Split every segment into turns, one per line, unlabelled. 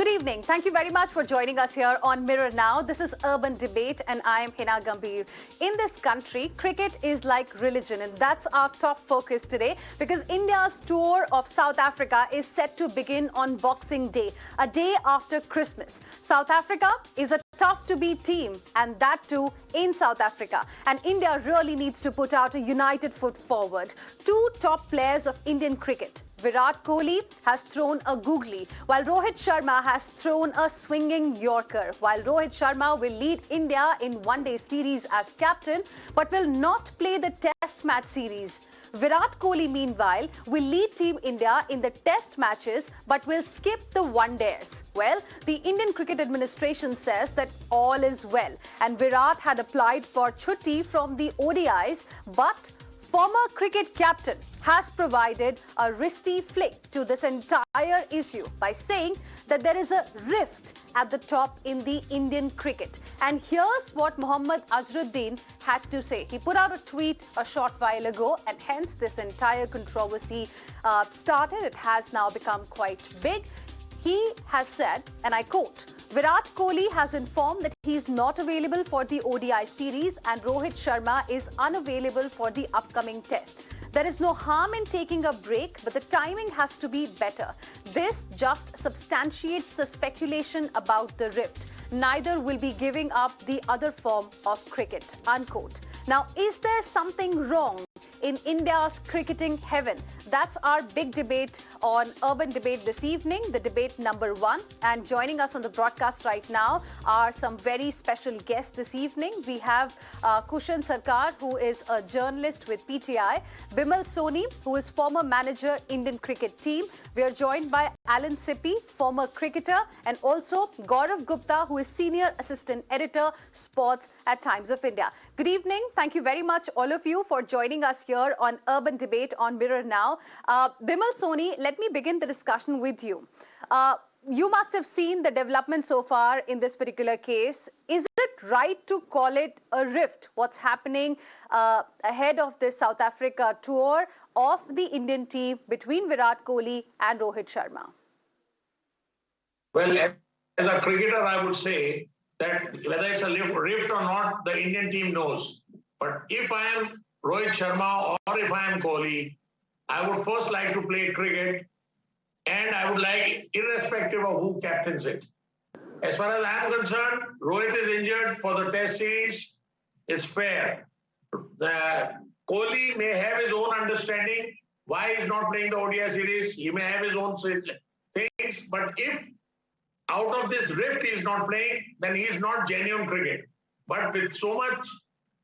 Good evening. Thank you very much for joining us here on Mirror Now. This is Urban Debate and I am Heena Gambhir. In this country, cricket is like religion and that's our top focus today because India's tour of South Africa is set to begin on Boxing Day, a day after Christmas. South Africa is a tough-to-beat team and that too in South Africa. And India really needs to put out a united foot forward. Two top players of Indian cricket, Virat Kohli has thrown a googly, while Rohit Sharma has thrown a swinging Yorker. While Rohit Sharma will lead India in one-day series as captain, but will not play the Test match series. Virat Kohli, meanwhile, will lead Team India in the Test matches, but will skip the one-days. Well, the Indian Cricket Administration says that all is well, and Virat had applied for chutti from the ODIs, but former cricket captain has provided a wristy flick to this entire issue by saying that there is a rift at the top in the Indian cricket. And here's what Mohammed Azharuddin had to say. He put out a tweet a short while ago and hence this entire controversy started. It has now become quite big. He has said, and I quote, Virat Kohli has informed that he is not available for the ODI series and Rohit Sharma is unavailable for the upcoming test. There is no harm in taking a break, but the timing has to be better. This just substantiates the speculation about the rift. Neither will be giving up the other form of cricket, unquote. Now, is there something wrong in India's cricketing heaven? That's our big debate on Urban Debate this evening, the debate number 1. And joining us on the broadcast right now are some very special guests this evening. We have Kushan Sarkar, who is a journalist with PTI, Bimal Soni, who is former manager Indian cricket team. We are joined by Alan Sippy, former cricketer, and also Gaurav Gupta, who is senior assistant editor, sports at Times of India. Good evening. Thank you very much, all of you, for joining us here on Urban Debate on Mirror Now. Bimal Soni, let me begin the discussion with you. You must have seen the development so far in this particular case. Is it right to call it a rift? What's happening ahead of this South Africa tour of the Indian team between Virat Kohli and Rohit Sharma?
Well, as a cricketer, I would say that whether it's a rift or not, the Indian team knows. But if I am Rohit Sharma or if I am Kohli, I would first like to play cricket and I would like, irrespective of who captains it. As far as I am concerned, Rohit is injured for the Test series. It's fair. Kohli may have his own understanding why he's not playing the ODI series. He may have his own things. But if out of this rift he's not playing, then he's not genuine cricket. But with so much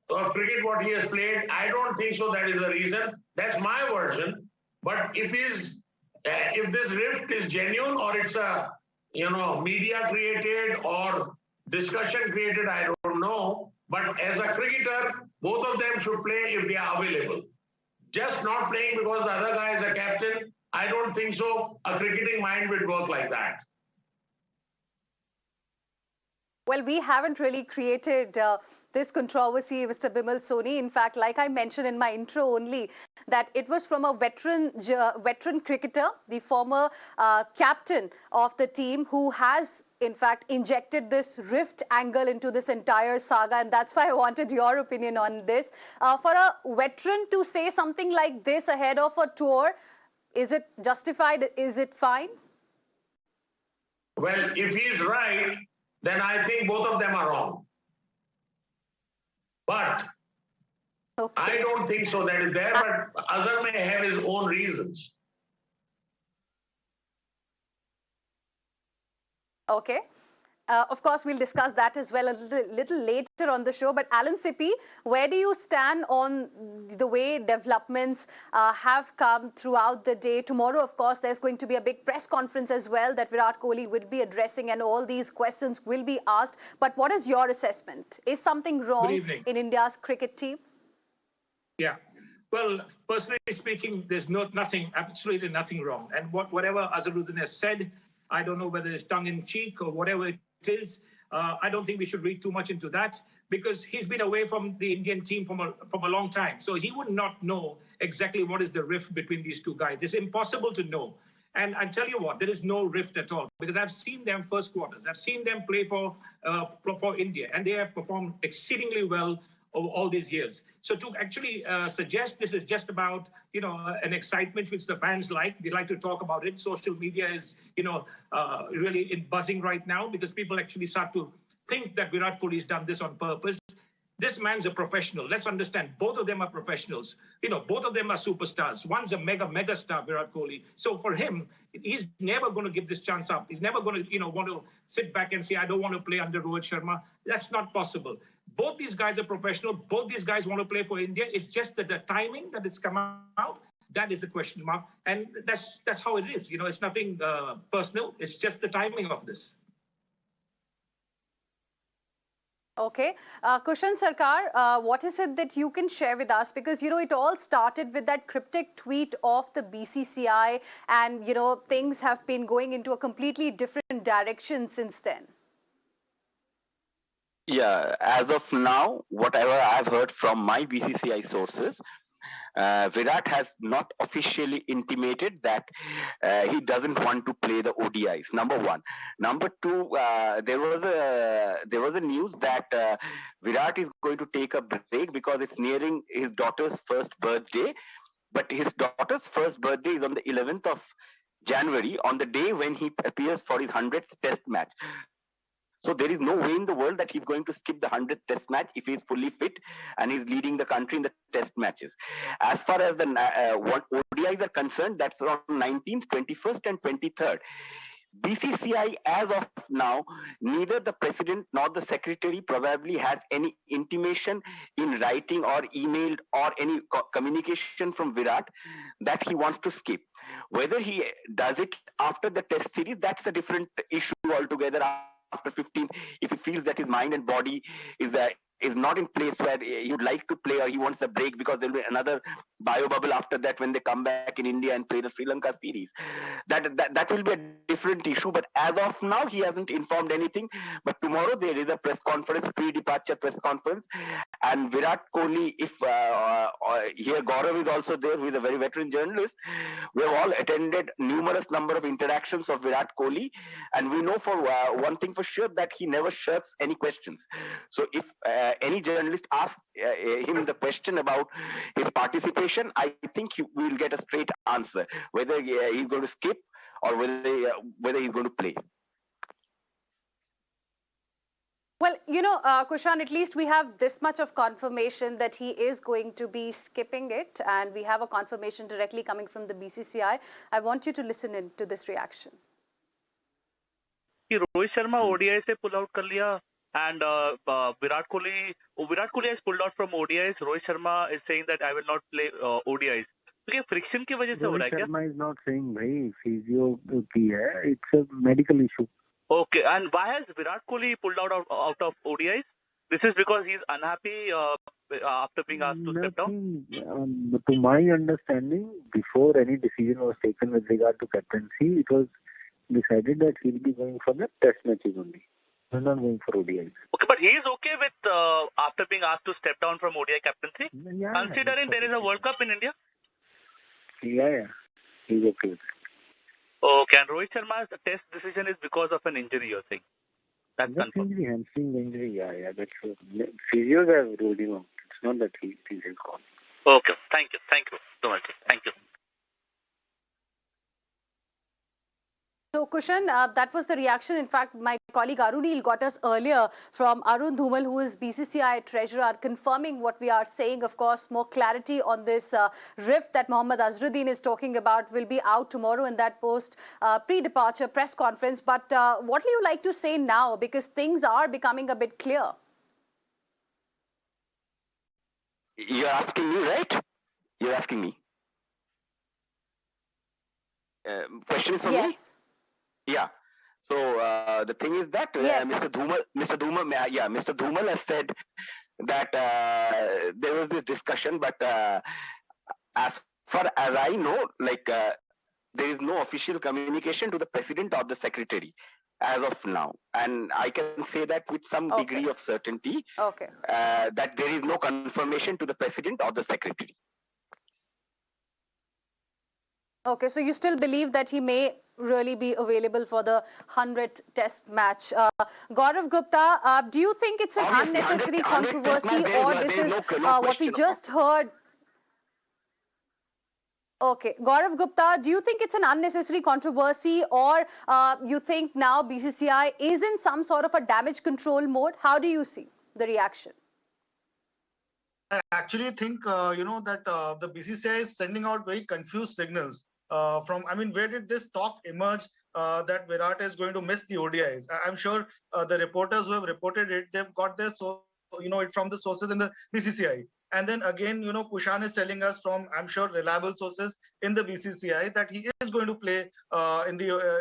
of cricket what he has played, I don't think so that is the reason. That's my version. But if this rift is genuine or it's a media created or discussion created, I don't know. But as a cricketer, both of them should play if they are available. Just not playing because the other guy is a captain, I don't think so. A cricketing mind would work like that.
Well, we haven't really created this controversy, Mr. Bimal Soni. In fact, like I mentioned in my intro only, that it was from a veteran cricketer, the former captain of the team, who has, in fact, injected this rift angle into this entire saga. And that's why I wanted your opinion on this. For a veteran to say something like this ahead of a tour, is it justified? Is it fine?
Well, if he's right, then I think both of them are wrong. But okay, I don't think so that is there, but Azhar may have his own reasons.
Okay. Of course, we'll discuss that as well a little later on the show. But Alan Sippy, where do you stand on the way developments have come throughout the day? Tomorrow, of course, there's going to be a big press conference as well that Virat Kohli will be addressing and all these questions will be asked. But what is your assessment? Is something wrong in India's cricket team?
Yeah. Well, personally speaking, there's absolutely nothing wrong. And whatever Azharuddin has said, I don't know whether it's tongue-in-cheek or whatever it is. I don't think we should read too much into that because he's been away from the Indian team from a long time. So he would not know exactly what is the rift between these two guys. It's impossible to know. And I tell you what, there is no rift at all because I've seen them first quarters. I've seen them play for India, and they have performed exceedingly well over all these years. So to actually suggest this is just about, an excitement which the fans like, they like to talk about it. Social media is, really buzzing right now because people actually start to think that Virat Kohli has done this on purpose. This man's a professional. Let's understand, both of them are professionals. Both of them are superstars. One's a mega star, Virat Kohli. So for him, he's never going to give this chance up. He's never going to, want to sit back and say, I don't want to play under Rohit Sharma. That's not possible. Both these guys are professional. Both these guys want to play for India. It's just that the timing that it's come out, that is the question mark. And that's how it is. It's nothing personal. It's just the timing of this.
Okay. Kushan Sarkar, what is it that you can share with us? Because, it all started with that cryptic tweet of the BCCI and, things have been going into a completely different direction since then.
Yeah, as of now, whatever I've heard from my BCCI sources, Virat has not officially intimated that he doesn't want to play the ODIs. Number one. Number two, there was a news that Virat is going to take a break because it's nearing his daughter's first birthday. But his daughter's first birthday is on the 11th of January, on the day when he appears for his 100th Test match. So there is no way in the world that he's going to skip the 100th Test match if he's fully fit and he's leading the country in the Test matches. As far as the ODIs are concerned, that's around 19th, 21st and 23rd. BCCI, as of now, neither the president nor the secretary probably has any intimation in writing or emailed or any communication from Virat that he wants to skip. Whether he does it after the Test series, that's a different issue altogether. After 15, if he feels that his mind and body is not in place where he would like to play or he wants a break because there will be another bio bubble after that when they come back in India and play the Sri Lanka series. That will be a different issue. But as of now, he hasn't informed anything. But tomorrow there is a press conference, pre-departure press conference. And Virat Kohli, if here Gaurav is also there, who is a very veteran journalist, we have all attended numerous number of interactions of Virat Kohli. And we know for one thing for sure that he never shirks any questions. So if any journalist asks him the question about his participation, I think we will get a straight answer, whether he's going to skip or whether he's going to play.
Well, Kushan, at least we have this much of confirmation that he is going to be skipping it, and we have a confirmation directly coming from the BCCI. I want you to listen in to this reaction.
Rohit Sharma ODI से pull out कर लिया, and Virat Kohli has pulled out from ODIs. Rohit Sharma is saying that I will not play ODIs. तो ये friction की वजह से हो रहा है क्या?
Rohit Sharma is not saying भाई physio की है. It's a medical issue.
Okay, and why has Virat Kohli pulled out of ODIs? This is because he's unhappy after being asked to step down?
To my understanding, before any decision was taken with regard to captaincy, it was decided that he'll be going for the Test matches only. He's not going for ODIs.
Okay, but he is okay with after being asked to step down from ODI captaincy?
Yeah,
considering there is a World Cup in India?
Yeah. He's okay with it.
Okay, and Rohit Sharma's Test decision is because of an injury, you're saying? That's confirmed.
Injury, hamstring injury, yeah, that's true. Physios have ruled him out. It's not that he's his call.
Okay, thank you so much. Thank you.
So, Kushan, that was the reaction. In fact, my colleague Arunil got us earlier from Arun Dhumal, who is BCCI treasurer, confirming what we are saying. Of course, more clarity on this rift that Mohammed Azharuddin is talking about will be out tomorrow in that post pre-departure press conference. But what do you like to say now? Because things are becoming a bit clear.
You're asking me, right? You're asking me. Question is for me?
Yes.
Yeah. So the thing is that
yes.
Mr. Dhumal has said that there was this discussion, but as far as I know, there is no official communication to the president or the secretary as of now, and I can say that with some degree of certainty that there is no confirmation to the president or the secretary.
Okay, so you still believe that he may really be available for the 100th test match. Gaurav Gupta, do you think it's an
Obviously,
unnecessary
100 test
controversy,
match,
or
there
this
is
is
no
what we
question about
just heard? Okay, Gaurav Gupta, do you think it's an unnecessary controversy, or you think now BCCI is in some sort of a damage control mode? How do you see the reaction?
I actually think, that the BCCI is sending out very confused signals. Where did this talk emerge that Virat is going to miss the ODIs? I'm sure the reporters who have reported it, they've got their, it from the sources in the BCCI. And then again, Kushan is telling us from, I'm sure, reliable sources in the BCCI that he is going to play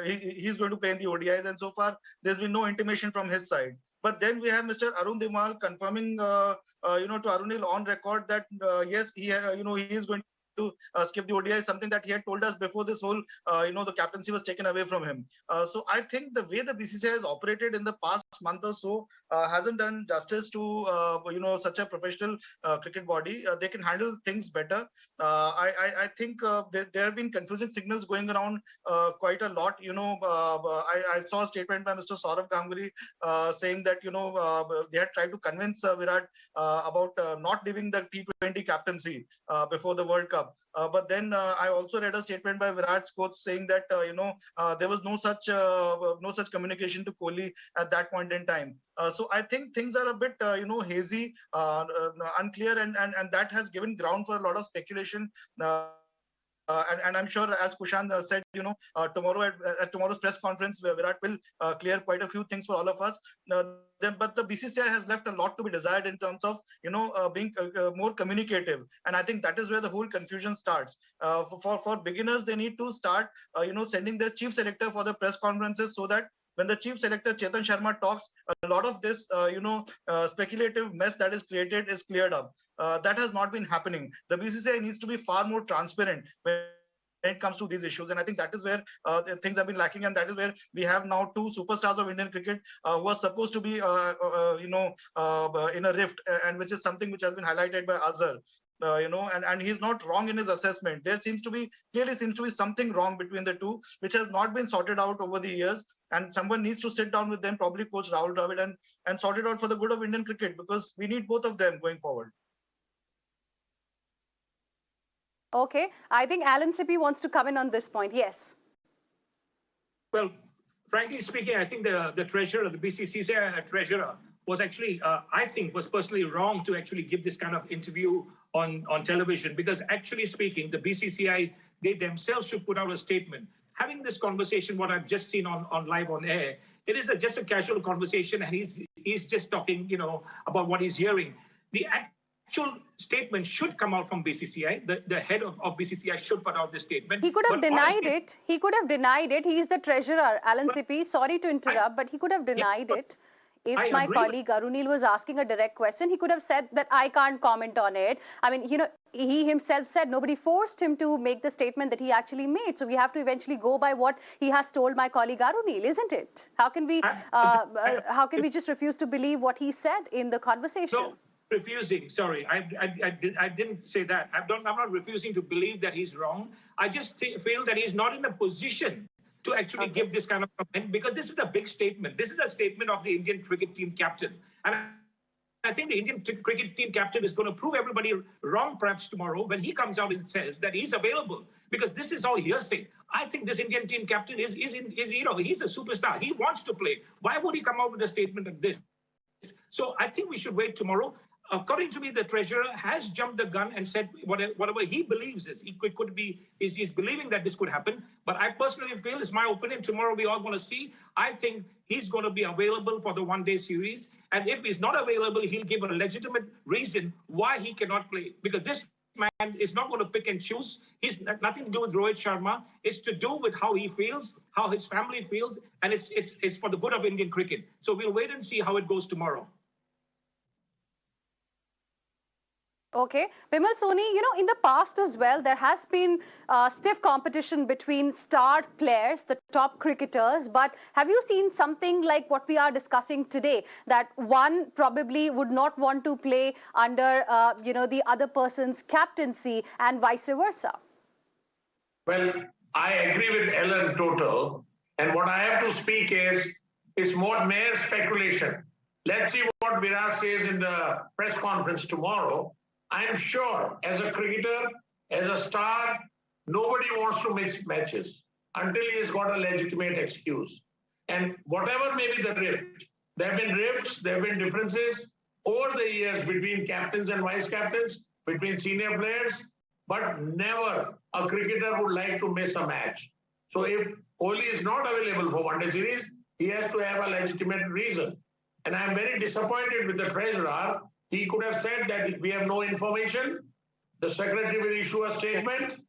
he's going to play in the ODIs. And so far, there's been no intimation from his side. But then we have Mr. Arun Dimal confirming, to Arunil on record that yes, he is going to skip the ODI, something that he had told us before this whole, the captaincy was taken away from him. So I think the way the BCCI has operated in the past month or so hasn't done justice to, such a professional cricket body. They can handle things better. I think there have been confusing signals going around quite a lot. I saw a statement by Mr. Saurav Ganguly saying that, they had tried to convince Virat about not leaving the T20 captaincy before the World Cup. But then I also read a statement by Virat's coach saying that there was no such communication to Kohli at that point in time. So I think things are a bit hazy, unclear, and that has given ground for a lot of speculation. And I'm sure, as Kushan said, tomorrow at tomorrow's press conference, Virat will clear quite a few things for all of us. But the BCCI has left a lot to be desired in terms of being more communicative, and I think that is where the whole confusion starts. For beginners, they need to start sending their chief selector for the press conferences, so that when the chief selector Chetan Sharma talks, a lot of this speculative mess that is created is cleared up. That has not been happening. The BCCI needs to be far more transparent when it comes to these issues, and I think that is where things have been lacking, and that is where we have now two superstars of Indian cricket who are supposed to be in a rift, and which is something which has been highlighted by Azhar. And he's not wrong in his assessment. There clearly seems to be something wrong between the two, which has not been sorted out over the years. And someone needs to sit down with them, probably Coach Rahul Dravid, and sort it out for the good of Indian cricket, because we need both of them going forward.
Okay, I think Alan Sippy wants to come in on this point. Yes.
Well, frankly speaking, I think the treasurer, the BCCI treasurer, was actually, I think, was personally wrong to actually give this kind of interview on television, because actually speaking, the BCCI, they themselves should put out a statement. Having this conversation, what I've just seen on live on air, it is just a casual conversation, and he's just talking, about what he's hearing. The actual statement should come out from BCCI. The head of BCCI should put out this statement.
He could have denied it. He could have denied it. He is the treasurer, Alan Sippy. Sorry to interrupt, but he could have denied it. If my colleague Arunil was asking a direct question, he could have said that I can't comment on it. I mean, he himself said nobody forced him to make the statement that he actually made. So we have to eventually go by what he has told my colleague Arunil, isn't it? How can we just refuse to believe what he said in the conversation?
No, refusing. Sorry, I didn't say that. I'm not refusing to believe that he's wrong. I just feel that he's not in a position to actually give this kind of comment, because this is a big statement. This is a statement of the Indian cricket team captain. And I think the Indian cricket team captain is going to prove everybody wrong perhaps tomorrow when he comes out and says that he's available, because this is all hearsay. I think this Indian team captain is he's a superstar. He wants to play. Why would he come out with a statement like this? So I think we should wait tomorrow. According to me, the treasurer has jumped the gun and said whatever he believes is. He's believing that this could happen. But I personally feel, it's my opinion, tomorrow we all going to see. I think he's going to be available for the one-day series. And if he's not available, he'll give a legitimate reason why he cannot play. Because this man is not going to pick and choose. He's nothing to do with Rohit Sharma. It's to do with how he feels, how his family feels, and it's for the good of Indian cricket. So we'll wait and see how it goes tomorrow.
Okay. Bimal Soni, in the past as well, there has been stiff competition between star players, the top cricketers. But have you seen something like what we are discussing today, that one probably would not want to play under, the other person's captaincy and vice versa?
Well, I agree with Ellen total. And what I have to speak is, it's more mere speculation. Let's see what Virat says in the press conference tomorrow. I'm sure as a cricketer, as a star, nobody wants to miss matches until he's got a legitimate excuse. And whatever may be the rift, there have been rifts, there have been differences over the years between captains and vice captains, between senior players, but never a cricketer would like to miss a match. So if Kohli is not available for one day series, he has to have a legitimate reason. And I'm very disappointed with the treasurer. He could have said that we have no information. The secretary will issue a statement.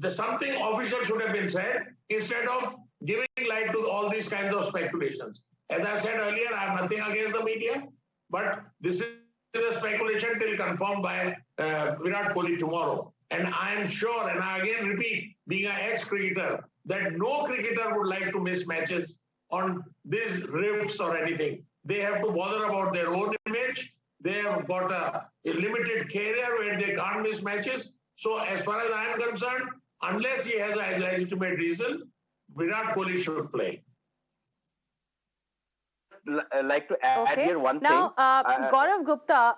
Something official should have been said instead of giving light to all these kinds of speculations. As I said earlier, I have nothing against the media, but this is a speculation till confirmed by Virat Kohli tomorrow. And I am sure, and I again repeat, being an ex-cricketer, that no cricketer would like to miss matches on these rifts or anything. They have to bother about their own image. They have got a limited career where they can't miss matches. So as far as I am concerned, unless he has a legitimate reason, Virat Kohli should play.
Like to add here one thing.
Now, Gaurav Gupta.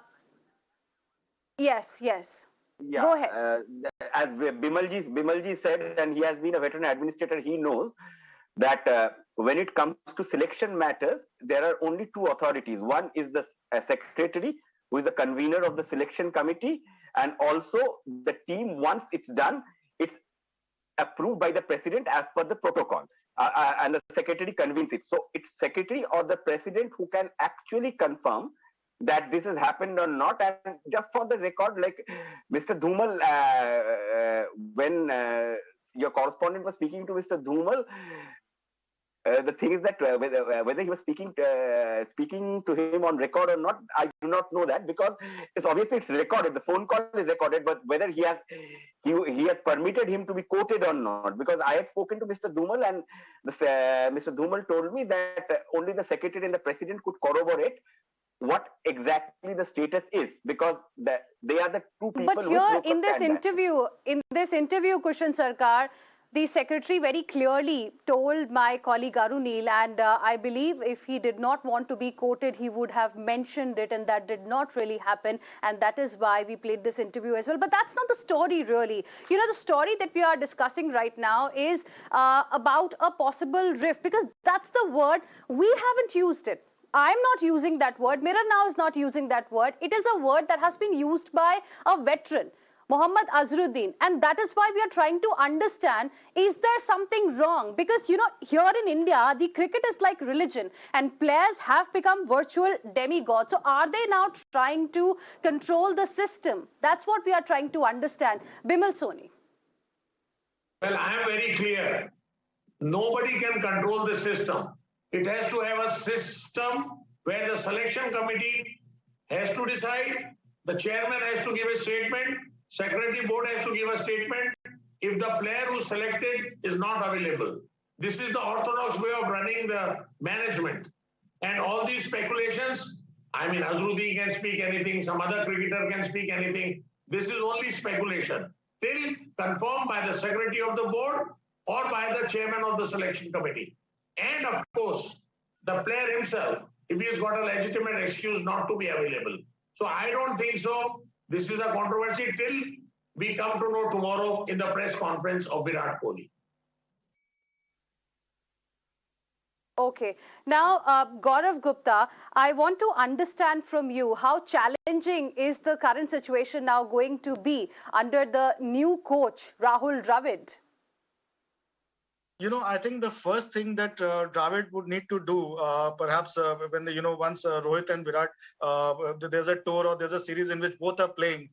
Yes.
Yeah,
go ahead.
As Bimalji said, and he has been a veteran administrator, he knows that when it comes to selection matters, there are only two authorities. One is the secretary, who is the convener of the selection committee, and also the team, once it's done, it's approved by the president as per the protocol. And the secretary convenes it. So it's secretary or the president who can actually confirm that this has happened or not. And just for the record, like Mr. Dhumal, when your correspondent was speaking to Mr. Dhumal, the thing is that whether he was speaking to him on record or not, I do not know that, because it's obviously it's recorded. The phone call is recorded, but whether he has permitted him to be quoted or not, because I had spoken to Mr. Dhumal, and Mr. Dhumal told me that only the secretary and the president could corroborate what exactly the status is, because they are the two people.
But here in this interview, Kushan Sarkar, the secretary very clearly told my colleague Arunil, and I believe if he did not want to be quoted, he would have mentioned it, and that did not really happen, and that is why we played this interview as well. But that's not the story really. You know, the story that we are discussing right now is about a possible rift, because that's the word. We haven't used it. I'm not using that word. Mirror Now is not using that word. It is a word that has been used by a veteran, Mohammed Azharuddin, and that is why we are trying to understand, is there something wrong? Because, you know, here in India, the cricket is like religion, and players have become virtual demigods. So are they now trying to control the system? That's what we are trying to understand. Bimal Soni.
Well, I am very clear. Nobody can control the system. It has to have a system where the selection committee has to decide, the chairman has to give a statement, secretary board has to give a statement if the player who's selected is not available. This is the orthodox way of running the management. And all these speculations, I mean, Azharuddin can speak anything, some other cricketer can speak anything. This is only speculation till confirmed by the secretary of the board or by the chairman of the selection committee. And of course, the player himself, if he has got a legitimate excuse not to be available. So I don't think so. This is a controversy till we come to know tomorrow in the press conference of Virat Kohli.
Okay. Now, Gaurav Gupta, I want to understand from you how challenging is the current situation now going to be under the new coach, Rahul Dravid?
You know, I think the first thing that Dravid would need to do, perhaps when once Rohit and Virat, there's a tour or there's a series in which both are playing,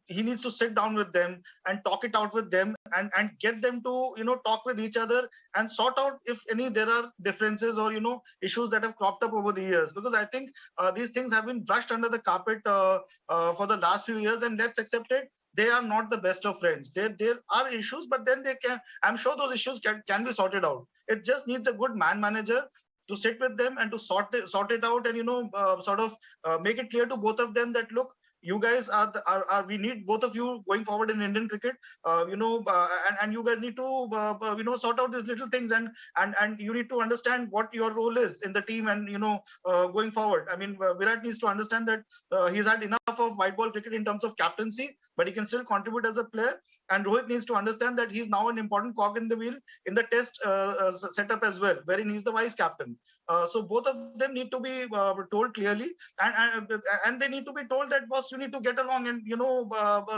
he needs to sit down with them and talk it out with them and get them to talk with each other and sort out if there are differences or issues that have cropped up over the years. Because I think these things have been brushed under the carpet for the last few years, and let's accept it. They are not the best of friends. There are issues, but then I'm sure those issues can be sorted out. It just needs a good manager to sit with them and to sort it out and, sort of make it clear to both of them that, look, You guys are we need both of you going forward in Indian cricket. And you guys need to sort out these little things, and you need to understand what your role is in the team, and going forward. I mean, Virat needs to understand that he's had enough of white ball cricket in terms of captaincy, but he can still contribute as a player. And Rohit needs to understand that he's now an important cog in the wheel in the test setup as well, wherein he's the vice captain. So both of them need to be told clearly, and they need to be told that, boss, you need to get along and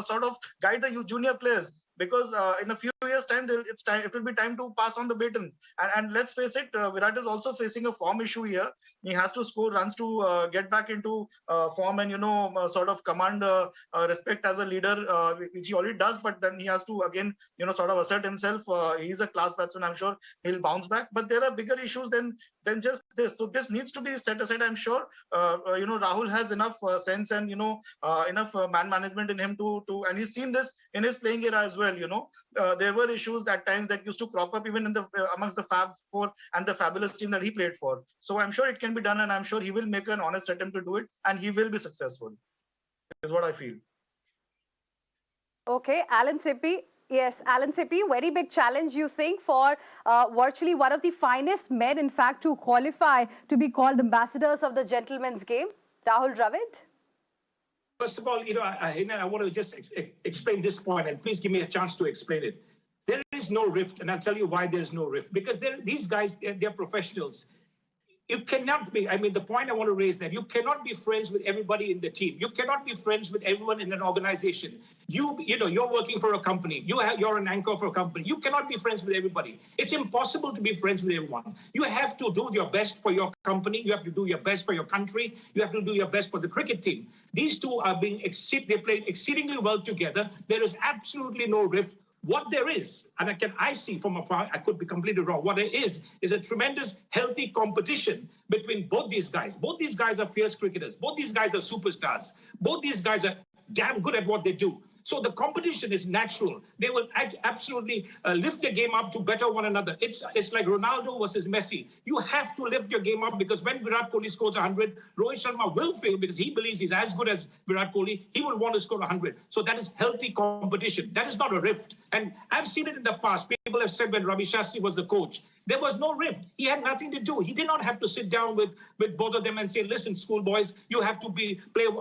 sort of guide the junior players, because in a few years' time, it will be time to pass on the baton. And let's face it, Virat is also facing a form issue here. He has to score runs to get back into form and sort of command respect as a leader, which he already does. But then he has to again sort of assert himself. He's a class batsman. I'm sure he'll bounce back. But there are bigger issues than just this. So this needs to be set aside. I'm sure Rahul has enough sense and enough man management in him to and he's seen this in his playing era as well. There were issues at times that used to crop up even in the amongst the Fab Four and the fabulous team that he played for. So I'm sure it can be done, and I'm sure he will make an honest attempt to do it, and he will be successful. Is what I feel.
Okay, Alan Sippy. Yes, Alan Sippy, very big challenge, you think, for virtually one of the finest men, in fact, to qualify to be called ambassadors of the gentleman's game, Rahul Dravid?
First of all, I want to just explain this point, and please give me a chance to explain it. There is no rift, and I'll tell you why there's no rift. Because these guys, they're professionals. You cannot be, the point I want to raise that you cannot be friends with everybody in the team. You cannot be friends with everyone in an organization. You're working for a company. You're an anchor for a company. You cannot be friends with everybody. It's impossible to be friends with everyone. You have to do your best for your company. You have to do your best for your country. You have to do your best for the cricket team. These two are they're playing exceedingly well together. There is absolutely no rift. What there is, and I see from afar, I could be completely wrong, what there is a tremendous healthy competition between both these guys. Both these guys are fierce cricketers. Both these guys are superstars. Both these guys are damn good at what they do. So the competition is natural. They will absolutely lift the game up to better one another. It's like Ronaldo versus Messi. You have to lift your game up, because when Virat Kohli scores 100, Rohit Sharma will fail because he believes he's as good as Virat Kohli. He will want to score 100. So that is healthy competition. That is not a rift. And I've seen it in the past. People have said when Ravi Shastri was the coach, there was no rift. He had nothing to do. He did not have to sit down with both of them and say, listen, schoolboys, you have to play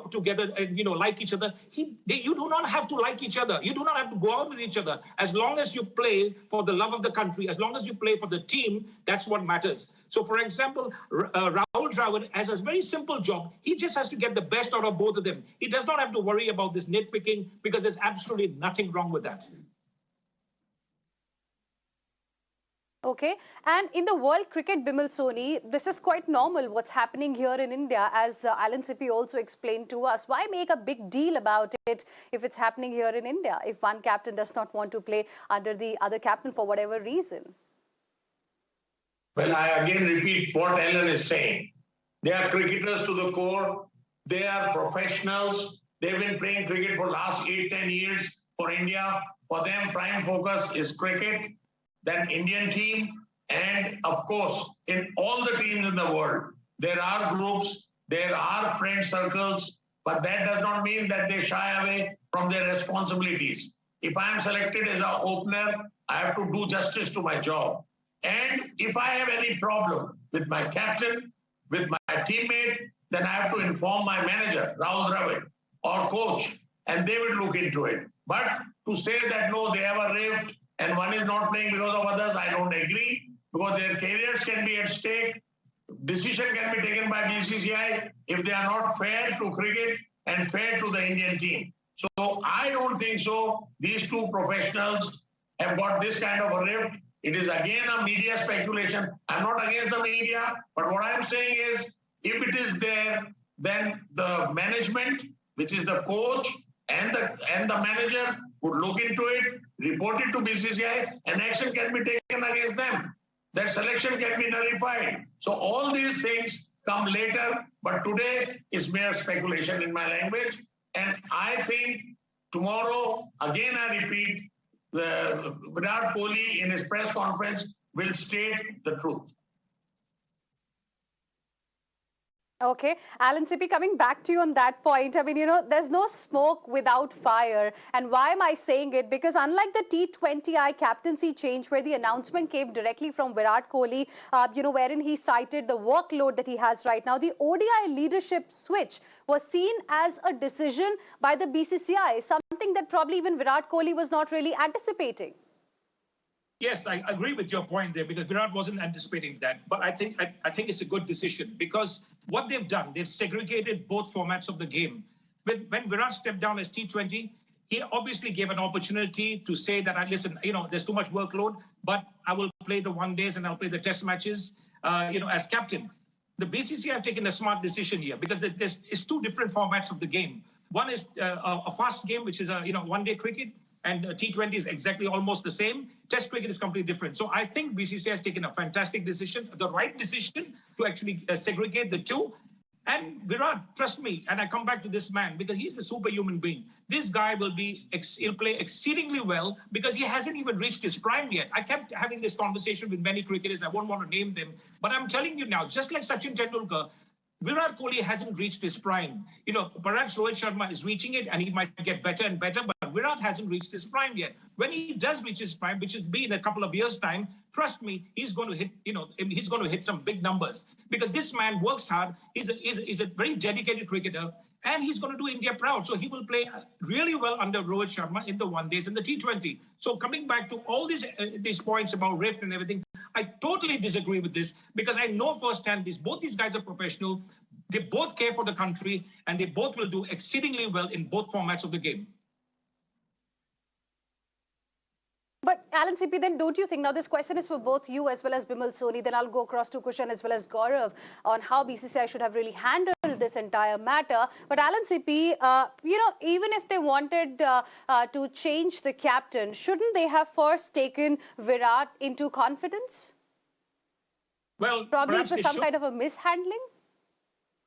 together and, like each other. You do not have to like each other. You do not have to go out with each other. As long as you play for the love of the country, as long as you play for the team, that's what matters. So, for example, Rahul Dravid has a very simple job. He just has to get the best out of both of them. He does not have to worry about this nitpicking, because there's absolutely nothing wrong with that.
Okay, and in the world cricket, Bimal Soni, this is quite normal what's happening here in India, as Alan Sippy also explained to us. Why make a big deal about it if it's happening here in India, if one captain does not want to play under the other captain for whatever reason?
Well, I again repeat what Alan is saying. They are cricketers to the core. They are professionals. They've been playing cricket for the last 8-10 years for India. For them, prime focus is cricket. Then Indian team, and of course, in all the teams in the world, there are groups, there are friend circles, but that does not mean that they shy away from their responsibilities. If I am selected as an opener, I have to do justice to my job. And if I have any problem with my captain, with my teammate, then I have to inform my manager, Rahul Dravid, or coach, and they will look into it. But to say that, no, they have a rift, and one is not playing because of others, I don't agree, because their careers can be at stake. Decision can be taken by BCCI if they are not fair to cricket and fair to the Indian team. So I don't think so. These two professionals have got this kind of a rift. It is again a media speculation. I'm not against the media, but what I'm saying is, if it is there, then the management, which is the coach and the manager, would look into it, report it to BCCI, and action can be taken against them. That selection can be nullified. So all these things come later, but today is mere speculation in my language. And I think tomorrow, again I repeat, Virat Kohli in his press conference will state the truth.
Okay, Alan Sippy, coming back to you on that point, I mean, there's no smoke without fire. And why am I saying it? Because unlike the T20I captaincy change, where the announcement came directly from Virat Kohli, wherein he cited the workload that he has right now, the ODI leadership switch was seen as a decision by the BCCI, something that probably even Virat Kohli was not really anticipating.
Yes, I agree with your point there because Virat wasn't anticipating that. But I think it's a good decision because what they've done, they've segregated both formats of the game. When Virat stepped down as T20, he obviously gave an opportunity to say that, listen, there's too much workload, but I will play the one days and I'll play the test matches, as captain. The BCCI have taken a smart decision here because it's two different formats of the game. One is a fast game, which is one-day cricket. And T20 is exactly almost the same. Test cricket is completely different. So I think BCCI has taken a fantastic decision, the right decision to actually segregate the two. And Virat, trust me, and I come back to this man because he's a superhuman being. This guy he'll play exceedingly well because he hasn't even reached his prime yet. I kept having this conversation with many cricketers. I won't want to name them, but I'm telling you now, just like Sachin Tendulkar, Virat Kohli hasn't reached his prime. Perhaps Rohit Sharma is reaching it and he might get better and better, but Virat hasn't reached his prime yet. When he does reach his prime, which will be in a couple of years' time, trust me, he's going to hit, he's going to hit some big numbers because this man works hard. He's a very dedicated cricketer and he's going to do India proud. So he will play really well under Rohit Sharma in the one days and the T20. So coming back to all these points about Rift and everything, I totally disagree with this because I know firsthand both these guys are professional. They both care for the country and they both will do exceedingly well in both formats of the game.
But Alan Sippy, then don't you think, now this question is for both you as well as Bimal Soni, then I'll go across to Kushan as well as Gaurav on how BCCI should have really handled this entire matter. But Alan Sippy, even if they wanted to change the captain, shouldn't they have first taken Virat into confidence?
Well,
probably it was some kind of a mishandling?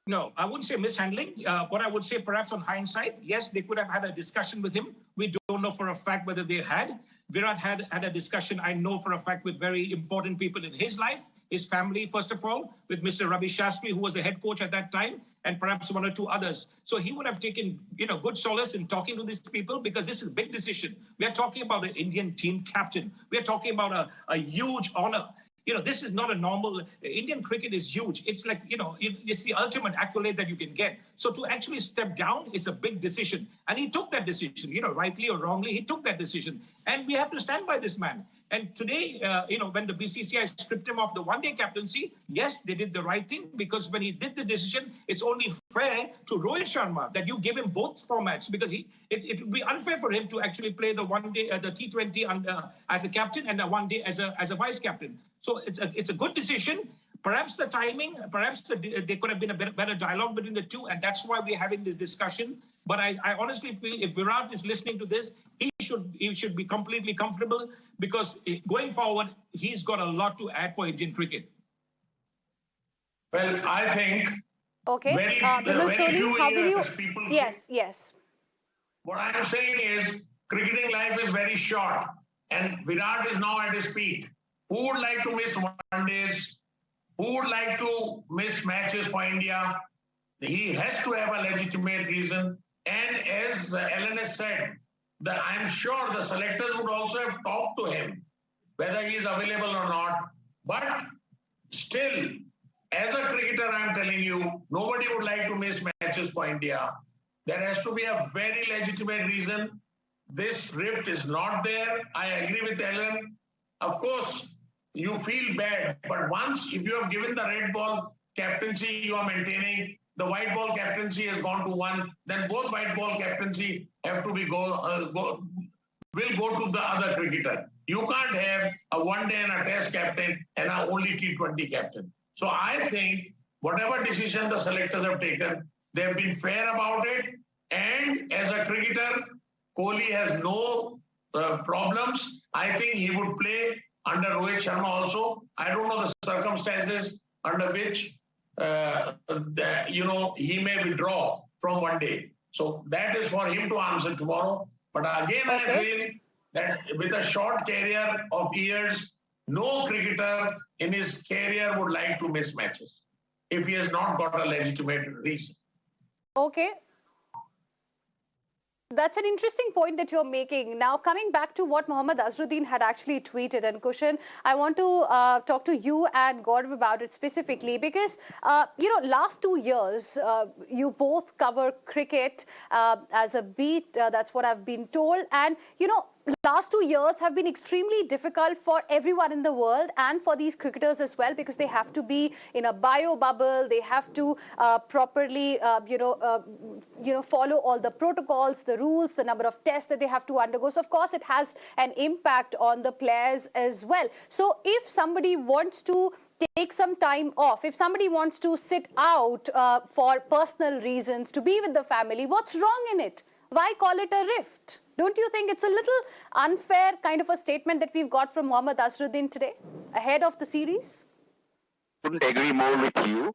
No, I wouldn't say mishandling. What I would say, perhaps on hindsight, yes, they could have had a discussion with him. We don't know for a fact whether they had. Virat had a discussion, I know for a fact, with very important people in his life, his family, first of all, with Mr. Ravi Shastri, who was the head coach at that time, and perhaps one or two others. So he would have taken, good solace in talking to these people because this is a big decision. We are talking about an Indian team captain. We are talking about a huge honor. This is not a normal, Indian cricket is huge. It's like, it's the ultimate accolade that you can get. So to actually step down, it's a big decision. And he took that decision, rightly or wrongly, he took that decision. And we have to stand by this man. And today, when the BCCI stripped him of the one-day captaincy, yes, they did the right thing because when he did this decision, it's only fair to Rohit Sharma that you give him both formats because it would be unfair for him to actually play the one-day, the T20 as a captain and the one-day as a vice-captain. So it's a good decision. Perhaps the timing, perhaps there could have been a better dialogue between the two, and that's why we're having this discussion. But I honestly feel if Virat is listening to this, he should be completely comfortable because going forward, he's got a lot to add for Indian cricket.
Well, I think
very Soni, how will you? Yes.
What I'm saying is cricketing life is very short and Virat is now at his peak. Who would like to miss one days? Who would like to miss matches for India? He has to have a legitimate reason. And as Ellen has said, I'm sure the selectors would also have talked to him, whether he is available or not. But still, as a cricketer, I'm telling you, nobody would like to miss matches for India. There has to be a very legitimate reason. This rift is not there. I agree with Ellen. Of course, you feel bad, but once, if you have given the red ball captaincy, you are maintaining, the white ball captaincy has gone to one, then both white ball captaincy have to be will go to the other cricketer. You can't have a one-day and a test captain and a only T20 captain. So I think whatever decision the selectors have taken, they have been fair about it. And as a cricketer, Kohli has no problems. I think he would play under Rohit Sharma also. I don't know the circumstances under which he may withdraw from one day. So that is for him to answer tomorrow. But again, I feel that with a short career of years, no cricketer in his career would like to miss matches. if he has not got a legitimate reason.
Okay. That's an interesting point that you're making. Now, coming back to what Mohammed Azharuddin had actually tweeted, and Kushan, I want to talk to you and Gaurav about it specifically because, last 2 years, you both cover cricket as a beat. That's what I've been told. And, last 2 years have been extremely difficult for everyone in the world and for these cricketers as well because they have to be in a bio bubble. They have to properly, follow all the protocols, the rules, the number of tests that they have to undergo. So, of course, it has an impact on the players as well. So, if somebody wants to take some time off, if somebody wants to sit out for personal reasons, to be with the family, what's wrong in it? Why call it a rift? Don't you think it's a little unfair kind of a statement that we've got from Mohammed Azharuddin today, ahead of the series?
Couldn't agree more with you.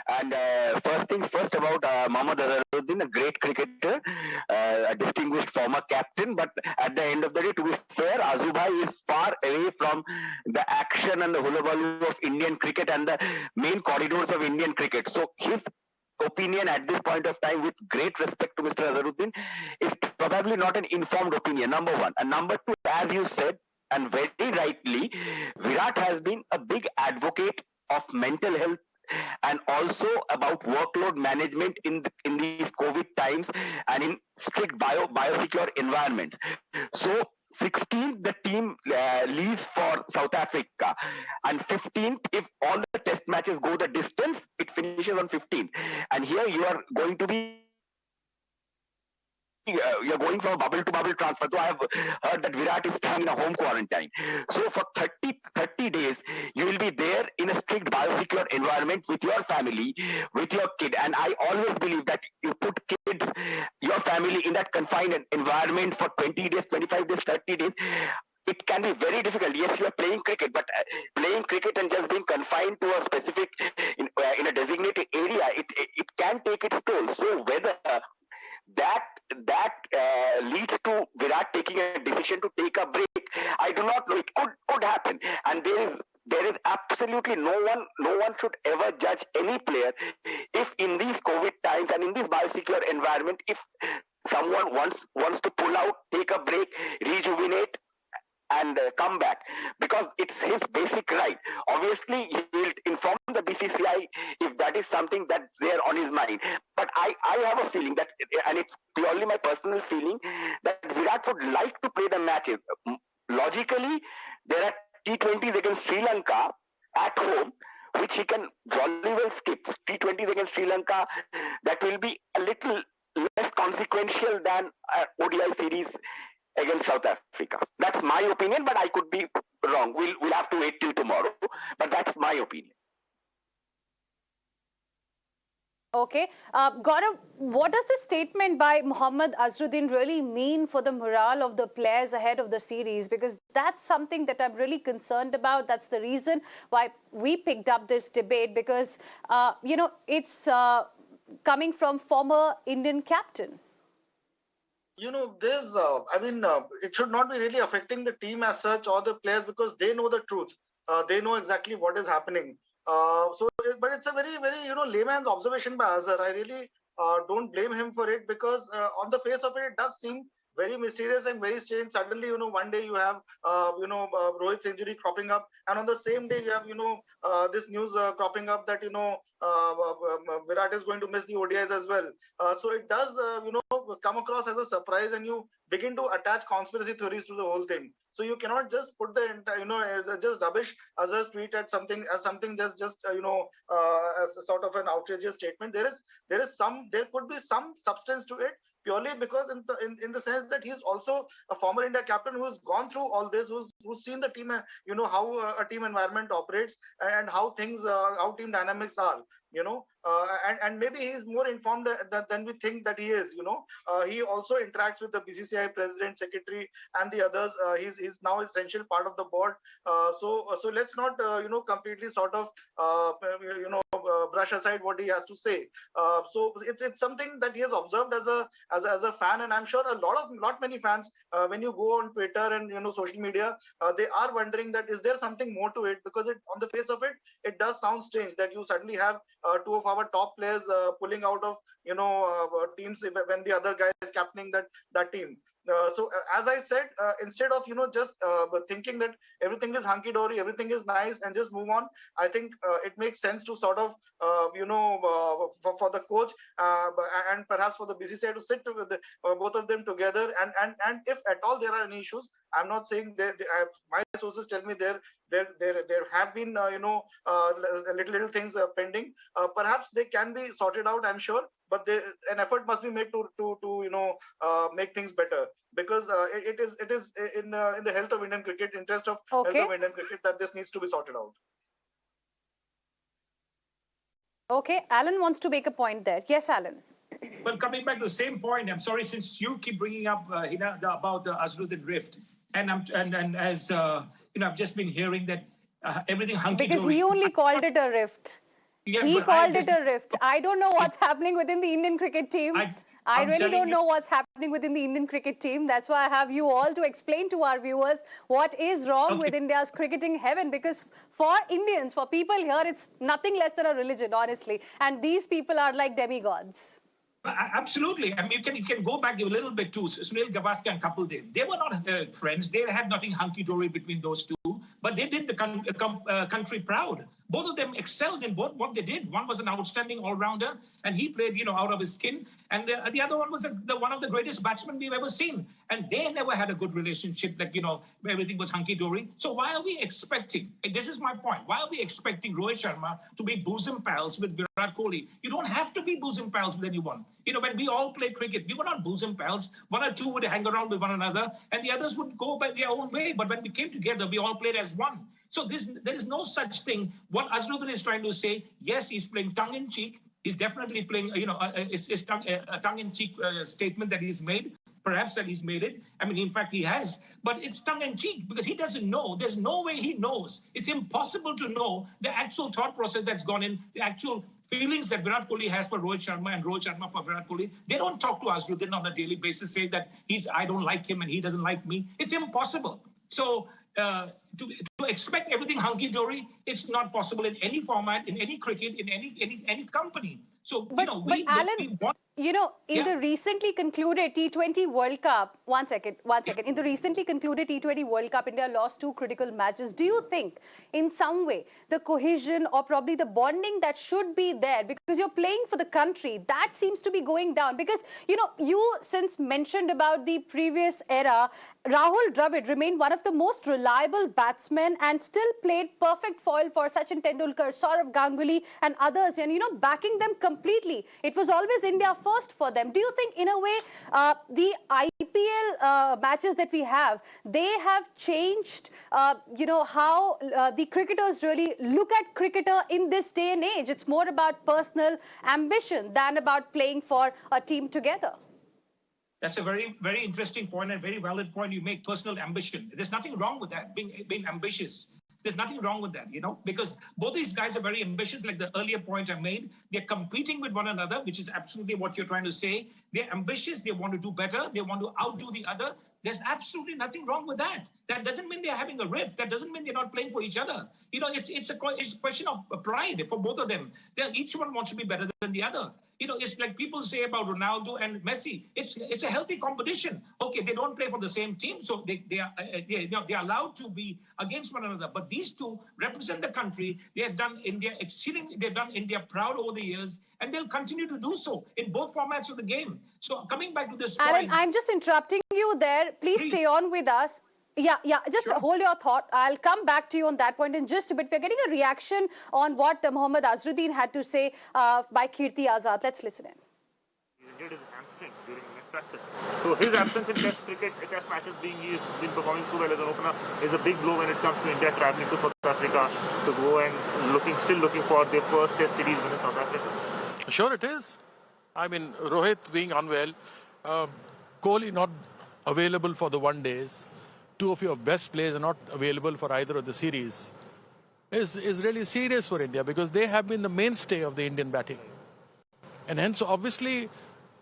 And first things first about Mohammed Azharuddin, a great cricketer, a distinguished former captain. But at the end of the day, to be fair, Azubhai is far away from the action and the hullabaloo of Indian cricket and the main corridors of Indian cricket. So his opinion at this point of time, with great respect to Mr. Azharuddin, is probably not an informed opinion, number one. And number two, as you said, and very rightly, Virat has been a big advocate of mental health and also about workload management in these COVID times and in strict biosecure environment. So 16th, the team leaves for South Africa, and 15th, if all the test matches go the distance, it finishes on 15th. And here you are going to be you're going from a bubble to bubble transfer. So I have heard that Virat is staying in a home quarantine. So for 30 days, you will be there in a strict biosecure environment with your family, with your kid. And I always believe that you put kids, your family in that confined environment for 20 days, 25 days, 30 days. It can be very difficult. Yes, you are playing cricket, but playing cricket and just being confined to a specific, in a designated area, it can take its toll. So whether that leads to Virat taking a decision to take a break, I do not know. It could happen, and there is absolutely no one should ever judge any player if in these COVID times and in this biosecure environment, if someone wants to pull out, take a break, rejuvenate, and come back, because it's his basic right. Obviously, he will inform the BCCI if that is something that's there on his mind. But I have a feeling that, and it's purely my personal feeling, that Virat would like to play the matches. Logically, there are T20s against Sri Lanka at home, which he can jolly well skip. T20s against Sri Lanka, that will be a little less consequential than ODI series against South Africa. That's my opinion, but I could be wrong. We'll have to wait till tomorrow, but that's my opinion.
Okay. Gaurav, what does this statement by Mohammed Azharuddin really mean for the morale of the players ahead of the series? Because that's something that I'm really concerned about. That's the reason why we picked up this debate, because, it's coming from former Indian captain.
This, it should not be really affecting the team as such or the players, because they know the truth. They know exactly what is happening. But it's a very, very, layman's observation by Azhar. I really don't blame him for it, because on the face of it, it does seem very mysterious and very strange. Suddenly, one day you have, Rohit's injury cropping up, and on the same day you have, this news cropping up that, Virat is going to miss the ODIs as well. So it does, come across as a surprise, and you begin to attach conspiracy theories to the whole thing. So you cannot just put the entire, just rubbish Azhar's tweet as something as sort of an outrageous statement. There could be some substance to it, purely because in the sense that he's also a former India captain who's gone through all this, who's seen the team, how a team environment operates and how team dynamics are, and maybe he's more informed than we think that he is. He also interacts with the BCCI president, secretary, and the others. He's now essential part of the board. So let's not completely sort of brush aside what he has to say. So it's something that he has observed as a fan, and I'm sure many fans, when you go on Twitter and social media, they are wondering that is there something more to it, because on the face of it, it does sound strange that you suddenly have two of our top players pulling out of teams when the other guy is captaining that team. So as I said, instead of just thinking that everything is hunky dory, everything is nice, and just move on, I think it makes sense to sort of for the coach and perhaps for the BCCI to sit with both of them together, and if at all there are any issues, I'm not saying my sources tell me there have been little things pending. Perhaps they can be sorted out, I'm sure, but an effort must be made to make things better, because it is in the health of Indian cricket, interest of health of Indian cricket, that this needs to be sorted out.
Okay, Alan wants to make a point there. Yes, Alan.
Well, coming back to the same point, I'm sorry, since you keep bringing up about the Azharuddin rift, and as I've just been hearing that everything hunky-dory.
Because he only called it a rift.
Yeah,
he called it a rift. I don't know what's happening within the Indian cricket team. I really don't know what's happening within the Indian cricket team. That's why I have you all to explain to our viewers what is wrong with India's cricketing heaven. Because for Indians, for people here, it's nothing less than a religion, honestly. And these people are like demigods.
Absolutely. I mean, you can go back a little bit to Sunil Gavaskar and Kapil Dev. They were not friends. They had nothing hunky-dory between those two. But they did the country proud. Both of them excelled in what they did. One was an outstanding all-rounder, and he played, out of his skin. And the other one was one of the greatest batsmen we've ever seen. And they never had a good relationship, like, where everything was hunky-dory. So why are we expecting, and this is my point, why are we expecting Rohit Sharma to be bosom pals with Virat Kohli? You don't have to be bosom pals with anyone. When we all played cricket, we were not bosom pals. One or two would hang around with one another, and the others would go by their own way. But when we came together, we all played as one. So there is no such thing. What Azharuddin is trying to say, yes, he's playing tongue-in-cheek. He's definitely playing, a tongue-in-cheek statement that he's made. Perhaps that he's made it. I mean, in fact, he has. But it's tongue-in-cheek because he doesn't know. There's no way he knows. It's impossible to know the actual thought process that's gone in, the actual feelings that Virat Kohli has for Rohit Sharma and Rohit Sharma for Virat Kohli. They don't talk to Azharuddin on a daily basis, say that I don't like him and he doesn't like me. It's impossible. So to expect everything hunky-dory, it's not possible in any format, in any cricket, in any company. So,
Alan, in the recently concluded T20 World Cup, one second. In the recently concluded T20 World Cup, India lost 2 critical matches. Do you think, in some way, the cohesion or probably the bonding that should be there, because you're playing for the country, that seems to be going down? Because, you since mentioned about the previous era, Rahul Dravid remained one of the most reliable batsmen and still played perfect foil for Sachin Tendulkar, Saurav Ganguly and others, and, backing them completely. It was always India first for them. Do you think, in a way, the IPL matches that we have, they have changed, how the cricketers really look at cricketer in this day and age? It's more about personal ambition than about playing for a team together.
That's a very, very interesting point and very valid point you make, personal ambition. There's nothing wrong with that, being ambitious. There's nothing wrong with that, because both these guys are very ambitious, like the earlier point I made. They're competing with one another, which is absolutely what you're trying to say. They're ambitious. They want to do better. They want to outdo the other. There's absolutely nothing wrong with that. That doesn't mean they're having a rift. That doesn't mean they're not playing for each other. It's a question of pride for both of them. Each one wants to be better than the other. It's like people say about Ronaldo and Messi. It's a healthy competition. Okay, they don't play for the same team, so they're allowed to be against one another. But these two represent the country. They have done India exceedingly. They've done India proud over the years, and they'll continue to do so in both formats of the game. So coming back to this point,
Alan, I'm just interrupting you there. Please stay on with us. Yeah, just hold your thought. I'll come back to you on that point in just a bit. We're getting a reaction on what Mohammed Azharuddin had to say by Kirti Azad. Let's listen in.
He injured his hamstring during practice. So his absence in Test cricket, Test matches he's been performing so well as an opener, is a big blow when it comes to India travelling to South Africa to go and still looking for their first Test series win in South Africa.
Sure it is. I mean, Rohit being unwell, Kohli not available for the one days. Two of your best players are not available for either of the series. is really serious for India because they have been the mainstay of the Indian batting. And hence, obviously,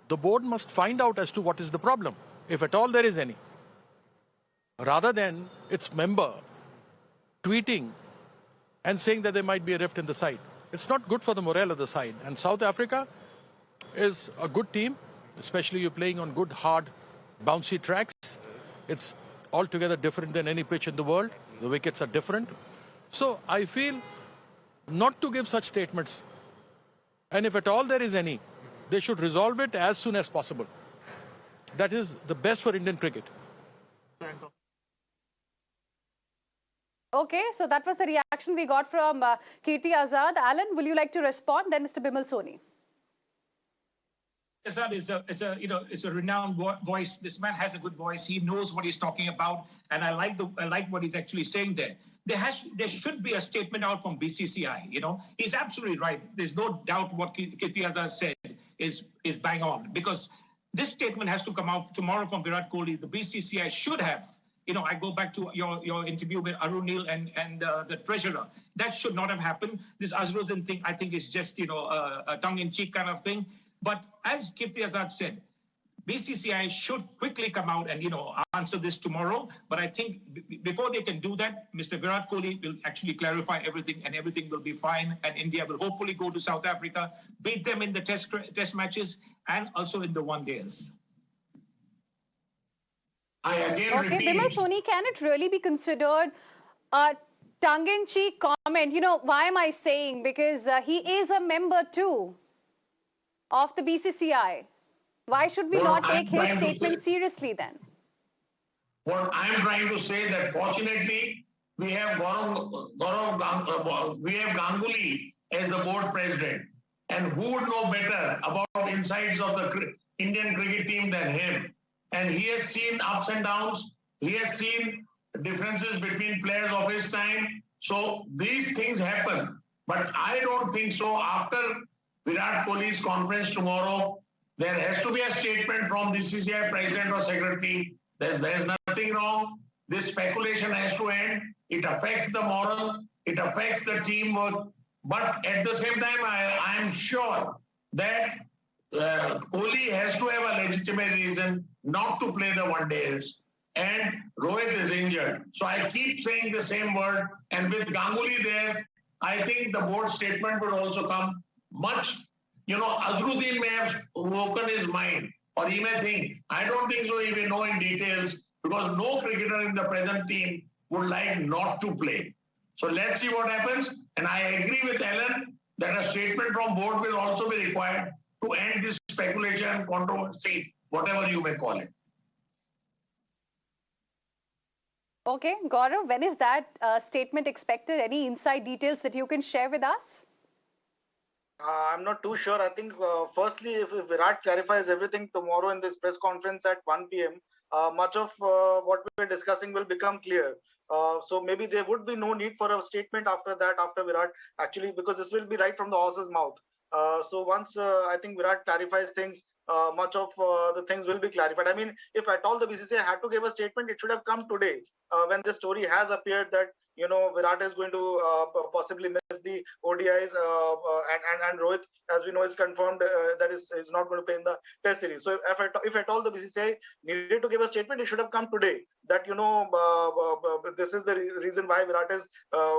the board must find out as to what is the problem, if at all there is any. Rather than its member tweeting and saying that there might be a rift in the side. It's not good for the morale of the side. And South Africa is a good team, especially you're playing on good, hard, bouncy tracks. It's altogether different than any pitch in the world. The wickets are different. So I feel not to give such statements. And if at all there is any, they should resolve it as soon as possible. That is the best for Indian cricket.
Okay, so that was the reaction we got from Kirti Azad. Alan, will you like to respond? Then Mr. Bimal Soni.
Azad is a renowned voice. This man has a good voice. He knows what he's talking about, and I like what he's actually saying there. There should be a statement out from BCCI. He's absolutely right. There's no doubt what Kirti Azad said is bang on, because this statement has to come out tomorrow from Virat Kohli. The BCCI should have. I go back to your interview with Arun Neil and the treasurer. That should not have happened. This Azharuddin thing, I think, is just a tongue-in-cheek kind of thing. But as Kirti Azad said, BCCI should quickly come out and answer this tomorrow. But I think before they can do that, Mr. Virat Kohli will actually clarify everything, and everything will be fine. And India will hopefully go to South Africa, beat them in the test matches, and also in the one-days.
I again
Okay,
repeat.
Bimal Soni, can it really be considered a tongue-in-cheek comment? Why am I saying? Because he is a member too of the BCCI. Why should we not take his statement seriously then?
What I'm trying to say that fortunately we have we have Ganguly as the board president, and who would know better about insides of the Indian cricket team than him? And he has seen ups and downs. He has seen differences between players of his time. So these things happen. But I don't think so. After Virat Kohli's conference tomorrow, there has to be a statement from BCCI president or secretary. There's nothing wrong. This speculation has to end. It affects the moral. It affects the teamwork. But at the same time, I am sure that Kohli has to have a legitimate reason not to play the one-days, and Rohit is injured. So I keep saying the same word, and with Ganguly there, I think the board statement would also come much, Azharuddin may have spoken his mind, or he may think, I don't think so, he may know in details, because no cricketer in the present team would like not to play. So let's see what happens, and I agree with Alan that a statement from board will also be required to end this speculation, controversy, whatever you may call it.
Okay, Gaurav, when is that statement expected? Any inside details that you can share with us?
I'm not too sure. I think, firstly, if Virat clarifies everything tomorrow in this press conference at 1 p.m., much of what we're discussing will become clear. So maybe there would be no need for a statement after that, after Virat, actually, because this will be right from the horse's mouth. So once I think Virat clarifies things, much of the things will be clarified. I mean, if at all the BCCI had to give a statement, it should have come today when the story has appeared that Virat is going to possibly miss the ODIs, and Rohit, as we know, is confirmed that is not going to play in the Test series. So if at all the BCCI needed to give a statement, it should have come today. That this is the reason why Virat is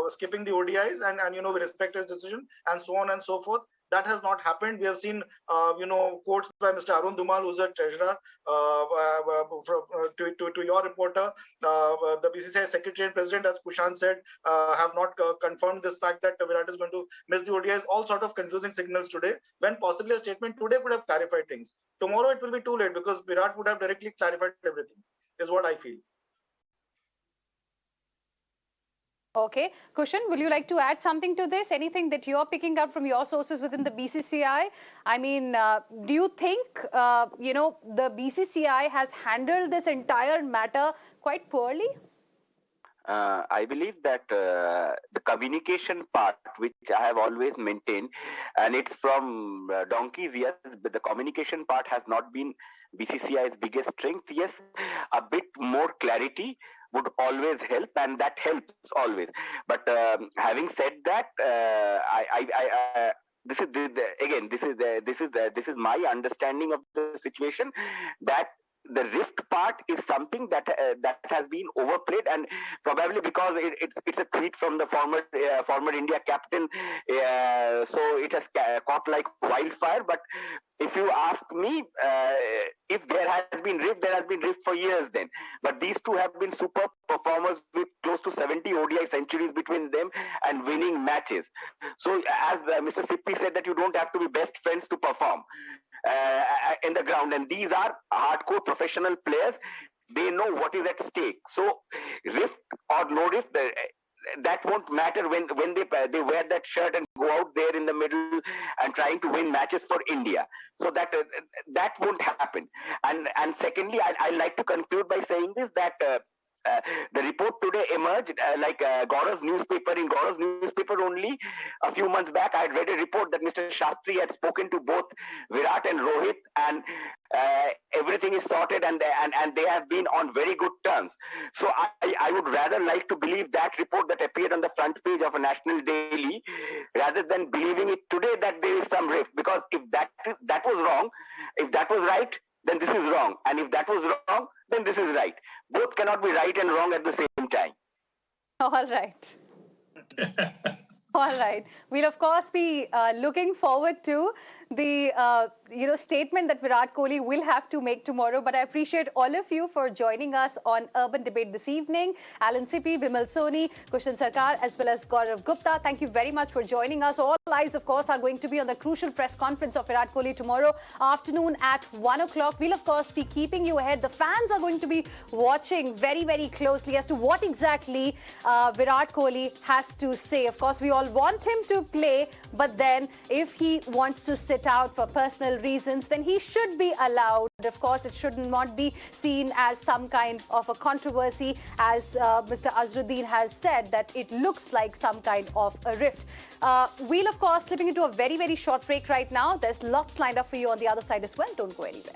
skipping the ODIs, and we respect his decision, and so on and so forth. That has not happened. We have seen, quotes by Mr. Arun Dumal, who's a treasurer, to your reporter. The BCCI secretary and president, as Kushan said, have not confirmed this fact that Virat is going to miss the ODIs. All sort of confusing signals today, when possibly a statement today could have clarified things. Tomorrow it will be too late, because Virat would have directly clarified everything, is what I feel.
Okay. Kushan, will you like to add something to this? Anything that you're picking up from your sources within the BCCI? I mean, do you think, the BCCI has handled this entire matter quite poorly?
I believe that the communication part, which I have always maintained, and it's from donkeys, yes, but the communication part has not been BCCI's biggest strength. Yes, a bit more clarity would always help, and that helps always. But having said that, this is my understanding of the situation, that the rift part is something that has been overplayed, and probably because it's a tweet from the former India captain, so it has caught like wildfire. But if you ask me, if there has been rift, there has been rift for years then. But these two have been super performers with close to 70 ODI centuries between them and winning matches. So as Mr. Sippy said, that you don't have to be best friends to perform in the ground, and these are hardcore professional players. They know what is at stake. So rift or no rift, that won't matter when they wear that shirt and go out there in the middle and trying to win matches for India. So that won't happen. And secondly, I like to conclude by saying this, that the report today emerged like Gaurav's newspaper. In Gaurav's newspaper only a few months back, I had read a report that Mr. Shastri had spoken to both Virat and Rohit, and everything is sorted, and they have been on very good terms. So I would rather like to believe that report that appeared on the front page of a national daily, rather than believing it today that there is some rift. Because if that was wrong, if that was right, then this is wrong. And if that was wrong, then this is right. Both cannot be right and wrong at the same time.
All right. All right. We'll, of course, be looking forward to the statement that Virat Kohli will have to make tomorrow. But I appreciate all of you for joining us on Urban Debate this evening. Alan Sippy, Bimal Soni, Kushan Sarkar, as well as Gaurav Gupta. Thank you very much for joining us. All eyes, of course, are going to be on the crucial press conference of Virat Kohli tomorrow afternoon at 1 o'clock. We'll, of course, be keeping you ahead. The fans are going to be watching very, very closely as to what exactly Virat Kohli has to say. Of course, we all want him to play, but then if he wants to sit out for personal reasons, then he should be allowed. Of course, it should not be seen as some kind of a controversy, as Mr. Azharuddin has said, that it looks like some kind of a rift. We'll, of course, slipping into a very, very short break right now. There's lots lined up for you on the other side as well. Don't go anywhere.